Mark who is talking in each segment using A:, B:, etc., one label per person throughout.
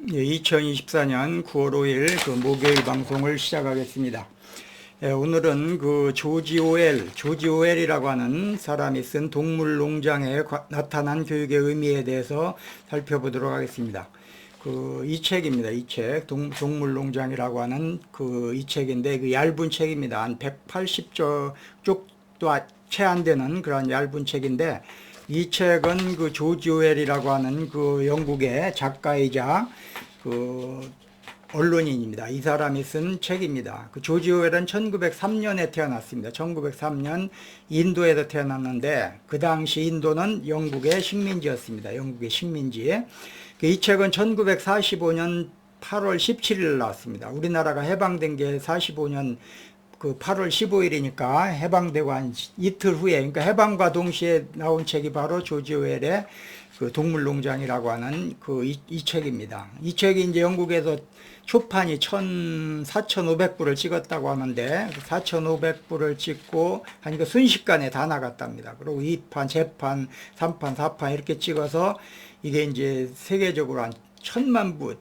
A: 2024년 9월 5일 그 목요일 방송을 시작하겠습니다. 오늘은 그 조지 오웰이라고 하는 사람이 쓴 동물농장에 나타난 교육의 의미에 대해서 살펴보도록 하겠습니다. 이 책입니다. 이 책, 동물농장이라고 하는 이 책인데, 얇은 책입니다. 한 180쪽도 채 안 되는 그런 얇은 책인데, 이 책은 그 조지 오웰이라고 하는 그 영국의 작가이자 언론인입니다. 이 사람이 쓴 책입니다. 조지 오웰은 1903년에 태어났습니다. 1903년 인도에서 태어났는데, 그 당시 인도는 영국의 식민지였습니다. 영국의 식민지. 이 책은 1945년 8월 17일 나왔습니다. 우리나라가 해방된 게 45년 8월 15일이니까 해방되고 한 이틀 후에, 그러니까 해방과 동시에 나온 책이 바로 조지 오웰의 동물농장이라고 하는 이 책입니다. 이 책이 이제 영국에서 초판이 4,500부를 찍었다고 하는데, 4,500부를 찍고 하니까 순식간에 다 나갔답니다. 그리고 2판, 재판, 3판, 4판 이렇게 찍어서 이게 이제 세계적으로 한 1,000만 부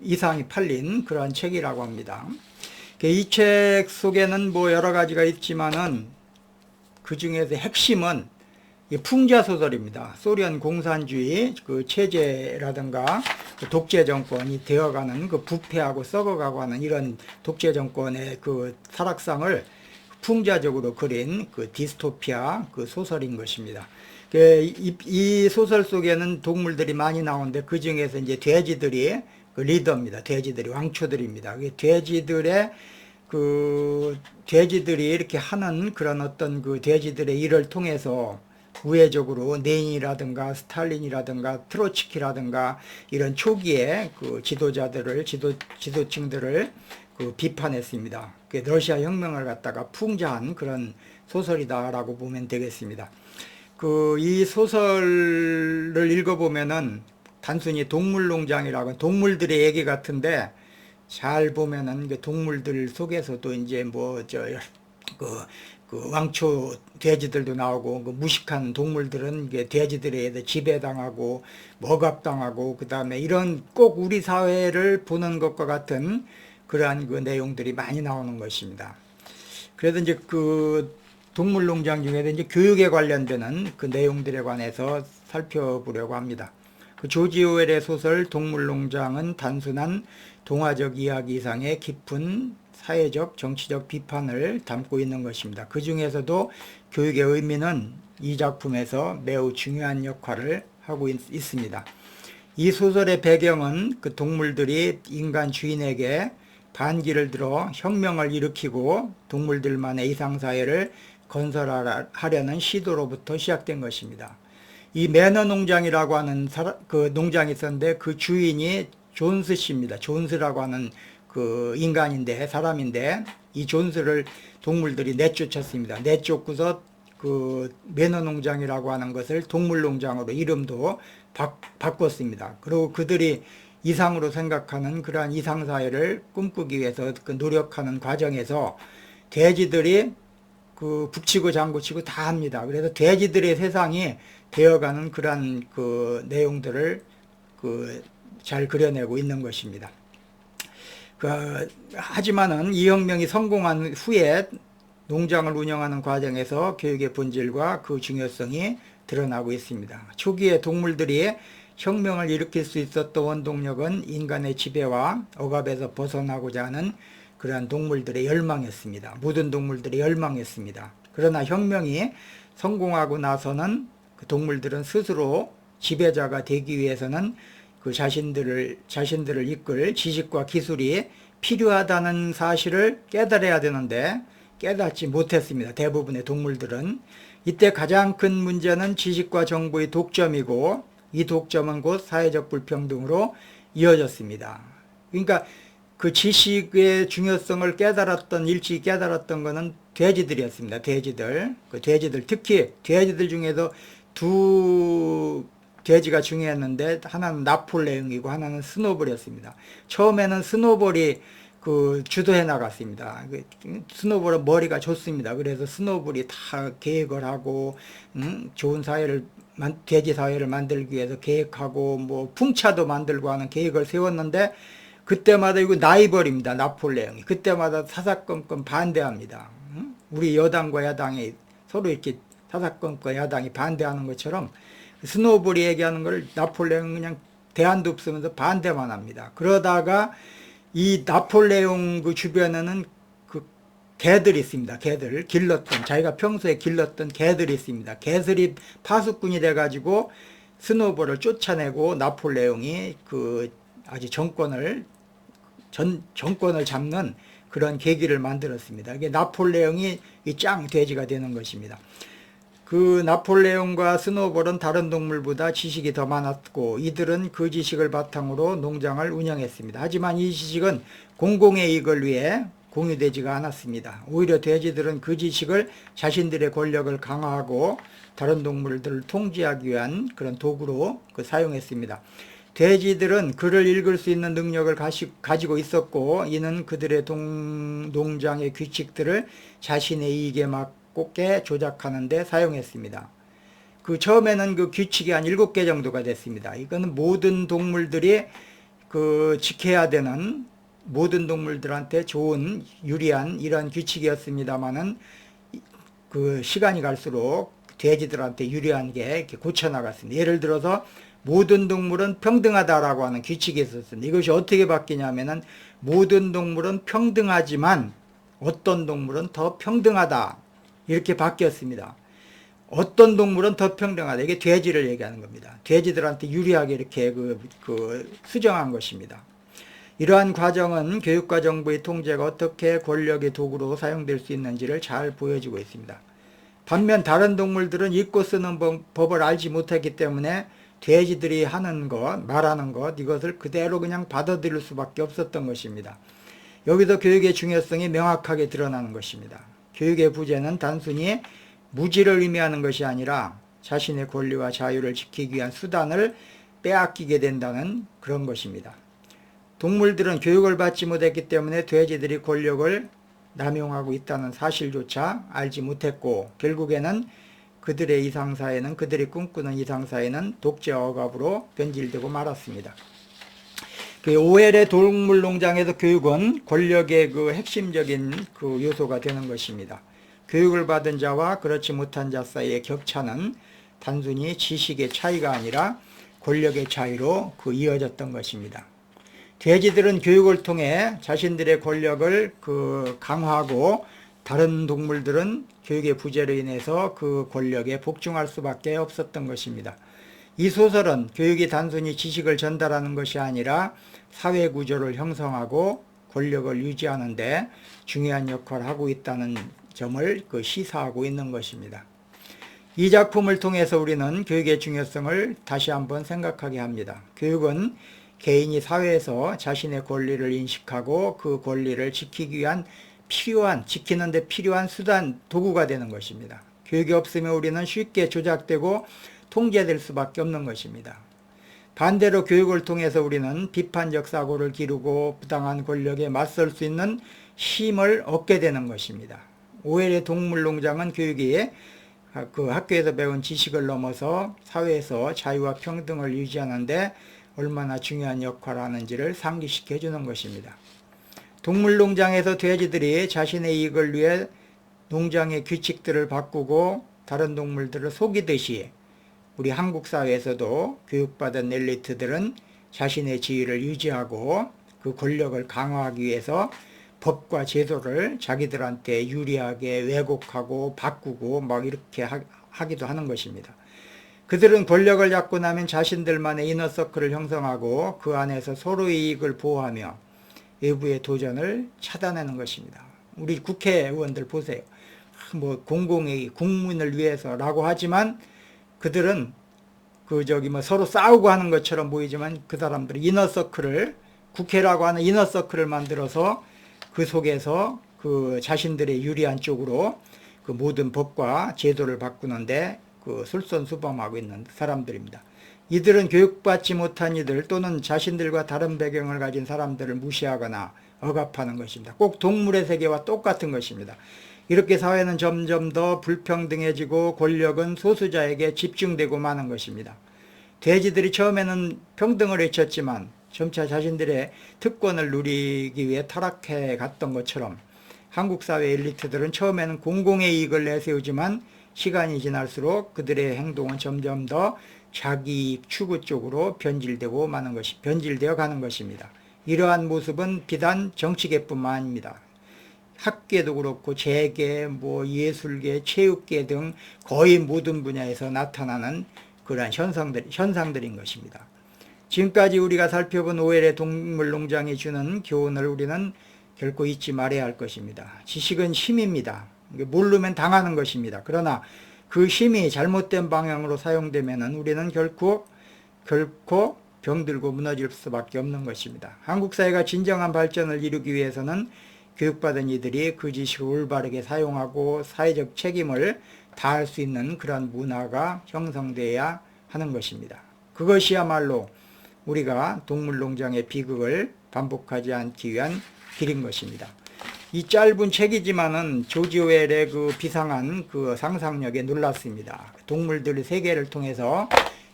A: 이상이 팔린 그런 책이라고 합니다. 이 책 속에는 뭐 여러 가지가 있지만은 그 중에서 핵심은 풍자 소설입니다. 소련 공산주의 체제라든가 독재 정권이 되어가는 부패하고 썩어가고 하는 이런 독재 정권의 타락상을 풍자적으로 그린 디스토피아 소설인 것입니다. 이 소설 속에는 동물들이 많이 나오는데, 그 중에서 이제 돼지들이 리더입니다. 돼지들이 왕초들입니다. 돼지들이 이렇게 하는 그런 어떤 돼지들의 일을 통해서 우회적으로 레닌이라든가 스탈린이라든가 트로츠키라든가 이런 초기의 지도층들을 비판했습니다. 러시아 혁명을 갖다가 풍자한 그런 소설이다라고 보면 되겠습니다. 이 소설을 읽어보면은 단순히 동물농장이라고 동물들의 얘기 같은데, 잘 보면은 동물들 속에서도 이제 왕초 돼지들도 나오고, 무식한 동물들은 돼지들에 의해 지배당하고 억압당하고, 그 다음에 이런 꼭 우리 사회를 보는 것과 같은 그러한 내용들이 많이 나오는 것입니다. 그래서 이제 동물농장 중에도 이제 교육에 관련되는 내용들에 관해서 살펴보려고 합니다. 조지 오웰의 소설 동물농장은 단순한 동화적 이야기 이상의 깊은 사회적, 정치적 비판을 담고 있는 것입니다. 그 중에서도 교육의 의미는 이 작품에서 매우 중요한 역할을 하고 있습니다. 이 소설의 배경은 동물들이 인간 주인에게 반기를 들어 혁명을 일으키고 동물들만의 이상사회를 건설하려는 시도로부터 시작된 것입니다. 이 매너 농장이라고 하는 농장이 있었는데, 그 주인이 존스 씨입니다. 존스라고 하는 인간인데, 사람인데, 이 존스를 동물들이 내쫓았습니다. 내쫓고서 매너 농장이라고 하는 것을 동물농장으로 이름도 바꿨습니다. 그리고 그들이 이상으로 생각하는 그러한 이상사회를 꿈꾸기 위해서 노력하는 과정에서 돼지들이 북치고 장구치고 다 합니다. 그래서 돼지들의 세상이 되어가는 그러한 내용들을 잘 그려내고 있는 것입니다. 하지만은 이 혁명이 성공한 후에 농장을 운영하는 과정에서 교육의 본질과 그 중요성이 드러나고 있습니다. 초기에 동물들이 혁명을 일으킬 수 있었던 원동력은 인간의 지배와 억압에서 벗어나고자 하는 그러한 동물들의 열망이었습니다. 모든 동물들이 열망했습니다. 그러나 혁명이 성공하고 나서는 동물들은 스스로 지배자가 되기 위해서는 자신들을 이끌 지식과 기술이 필요하다는 사실을 깨달아야 되는데, 깨닫지 못했습니다. 대부분의 동물들은. 이때 가장 큰 문제는 지식과 정보의 독점이고, 이 독점은 곧 사회적 불평등으로 이어졌습니다. 그러니까 지식의 중요성을 일찍 깨달았던 것은 돼지들이었습니다. 돼지들. 특히 돼지들 중에도 두 돼지가 중요했는데, 하나는 나폴레옹이고 하나는 스노볼이었습니다. 처음에는 스노볼이 주도해 나갔습니다. 스노볼은 머리가 좋습니다. 그래서 스노볼이 다 계획을 하고 좋은 사회를 돼지 사회를 만들기 위해서 계획하고 뭐 풍차도 만들고 하는 계획을 세웠는데 그때마다 이거 나이벌입니다. 나폴레옹이 그때마다 사사건건 반대합니다. 우리 여당과 야당이 서로 이렇게 사사건건 야당이 반대하는 것처럼 스노볼이 얘기하는 걸 나폴레옹은 그냥 대안도 없으면서 반대만 합니다. 그러다가 이 나폴레옹 그 주변에는 그 개들이 있습니다. 개들 길렀던 자기가 평소에 길렀던 개들이 있습니다. 개들이 파수꾼이 돼가지고 스노볼을 쫓아내고 나폴레옹이 그 아주 정권을 잡는 그런 계기를 만들었습니다. 이게 나폴레옹이 이 짱 돼지가 되는 것입니다. 그 나폴레옹과 스노볼은 다른 동물보다 지식이 더 많았고 이들은 그 지식을 바탕으로 농장을 운영했습니다. 하지만 이 지식은 공공의 이익을 위해 공유되지가 않았습니다. 오히려 돼지들은 그 지식을 자신들의 권력을 강화하고 다른 동물들을 통제하기 위한 그런 도구로 사용했습니다. 돼지들은 글을 읽을 수 있는 능력을 가지고 있었고 이는 그들의 농장의 규칙들을 자신의 이익에 맞게 조작하는 데 사용했습니다. 그 처음에는 그 규칙이 한 7개 정도가 됐습니다. 이거는 모든 동물들이 그 지켜야 되는 모든 동물들한테 좋은 유리한 이런 규칙이었습니다만은 그 시간이 갈수록 돼지들한테 유리한 게 이렇게 고쳐 나갔습니다. 예를 들어서 모든 동물은 평등하다라고 하는 규칙이 있었습니다. 이것이 어떻게 바뀌냐면은 모든 동물은 평등하지만 어떤 동물은 더 평등하다 이렇게 바뀌었습니다. 어떤 동물은 더 평등하다. 이게 돼지를 얘기하는 겁니다. 돼지들한테 유리하게 이렇게 수정한 것입니다. 이러한 과정은 교육과 정부의 통제가 어떻게 권력의 도구로 사용될 수 있는지를 잘 보여주고 있습니다. 반면 다른 동물들은 읽고 쓰는 법을 알지 못했기 때문에 돼지들이 하는 것, 말하는 것 이것을 그대로 그냥 받아들일 수밖에 없었던 것입니다. 여기서 교육의 중요성이 명확하게 드러나는 것입니다. 교육의 부재는 단순히 무지를 의미하는 것이 아니라 자신의 권리와 자유를 지키기 위한 수단을 빼앗기게 된다는 그런 것입니다. 동물들은 교육을 받지 못했기 때문에 돼지들이 권력을 남용하고 있다는 사실조차 알지 못했고 결국에는 그들의 이상사회는 그들이 꿈꾸는 이상사회는 독재와 억압으로 변질되고 말았습니다. 그 오웰의 동물농장에서 교육은 권력의 그 핵심적인 그 요소가 되는 것입니다. 교육을 받은 자와 그렇지 못한 자 사이의 격차는 단순히 지식의 차이가 아니라 권력의 차이로 이어졌던 것입니다. 돼지들은 교육을 통해 자신들의 권력을 강화하고 다른 동물들은 교육의 부재로 인해서 그 권력에 복종할 수밖에 없었던 것입니다. 이 소설은 교육이 단순히 지식을 전달하는 것이 아니라 사회 구조를 형성하고 권력을 유지하는 데 중요한 역할을 하고 있다는 점을 시사하고 있는 것입니다. 이 작품을 통해서 우리는 교육의 중요성을 다시 한번 생각하게 합니다. 교육은 개인이 사회에서 자신의 권리를 인식하고 그 권리를 지키기 위한 지키는데 필요한 수단, 도구가 되는 것입니다. 교육이 없으면 우리는 쉽게 조작되고 통제될 수밖에 없는 것입니다. 반대로 교육을 통해서 우리는 비판적 사고를 기르고 부당한 권력에 맞설 수 있는 힘을 얻게 되는 것입니다. 오웰의 동물농장은 교육이 그 학교에서 배운 지식을 넘어서 사회에서 자유와 평등을 유지하는 데 얼마나 중요한 역할을 하는지를 상기시켜 주는 것입니다. 동물농장에서 돼지들이 자신의 이익을 위해 농장의 규칙들을 바꾸고 다른 동물들을 속이듯이 우리 한국 사회에서도 교육받은 엘리트들은 자신의 지위를 유지하고 그 권력을 강화하기 위해서 법과 제도를 자기들한테 유리하게 왜곡하고 바꾸고 막 이렇게 하기도 하는 것입니다. 그들은 권력을 잡고 나면 자신들만의 이너서클을 형성하고 그 안에서 서로의 이익을 보호하며 외부의 도전을 차단하는 것입니다. 우리 국회의원들 보세요. 뭐 공공의 국민을 위해서라고 하지만 그들은 서로 싸우고 하는 것처럼 보이지만 그 사람들이 이너서클을 국회라고 하는 이너서클을 만들어서 그 속에서 그 자신들의 유리한 쪽으로 그 모든 법과 제도를 바꾸는데 솔선수범하고 있는 사람들입니다. 이들은 교육받지 못한 이들 또는 자신들과 다른 배경을 가진 사람들을 무시하거나 억압하는 것입니다. 꼭 동물의 세계와 똑같은 것입니다. 이렇게 사회는 점점 더 불평등해지고 권력은 소수자에게 집중되고 마는 것입니다. 돼지들이 처음에는 평등을 외쳤지만 점차 자신들의 특권을 누리기 위해 타락해 갔던 것처럼 한국 사회 엘리트들은 처음에는 공공의 이익을 내세우지만 시간이 지날수록 그들의 행동은 점점 더 자기 이익 추구 쪽으로 변질되어 가는 것입니다. 이러한 모습은 비단 정치계뿐만 아닙니다. 학계도 그렇고 재계, 예술계, 체육계 등 거의 모든 분야에서 나타나는 그러한 현상들인 것입니다. 지금까지 우리가 살펴본 오웰의 동물농장이 주는 교훈을 우리는 결코 잊지 말아야 할 것입니다. 지식은 힘입니다. 모르면 당하는 것입니다. 그러나 그 힘이 잘못된 방향으로 사용되면 우리는 결코 병들고 무너질 수밖에 없는 것입니다. 한국 사회가 진정한 발전을 이루기 위해서는 교육받은 이들이 그 지식을 올바르게 사용하고 사회적 책임을 다할 수 있는 그런 문화가 형성되어야 하는 것입니다. 그것이야말로 우리가 동물농장의 비극을 반복하지 않기 위한 길인 것입니다. 이 짧은 책이지만은 조지 오웰의 그 비상한 그 상상력에 놀랐습니다. 동물들 세계를 통해서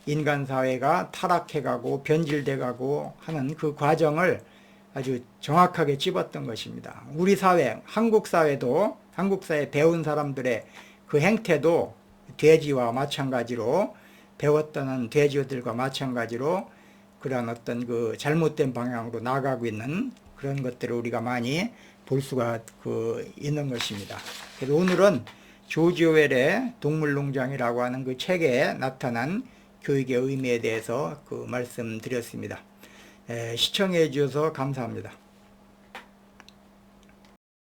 A: 인간 사회가 타락해가고 변질돼가고 하는 그 과정을 아주 정확하게 찝었던 것입니다. 우리 사회, 한국 사회 배운 사람들의 그 행태도 돼지와 마찬가지로 배웠다는 돼지들과 마찬가지로 그런 어떤 그 잘못된 방향으로 나가고 있는 그런 것들을 우리가 많이 볼 수가 있는 것입니다. 그래서 오늘은 조지 오웰의 동물농장이라고 하는 그 책에 나타난 교육의 의미에 대해서 말씀드렸습니다. 시청해 주셔서 감사합니다.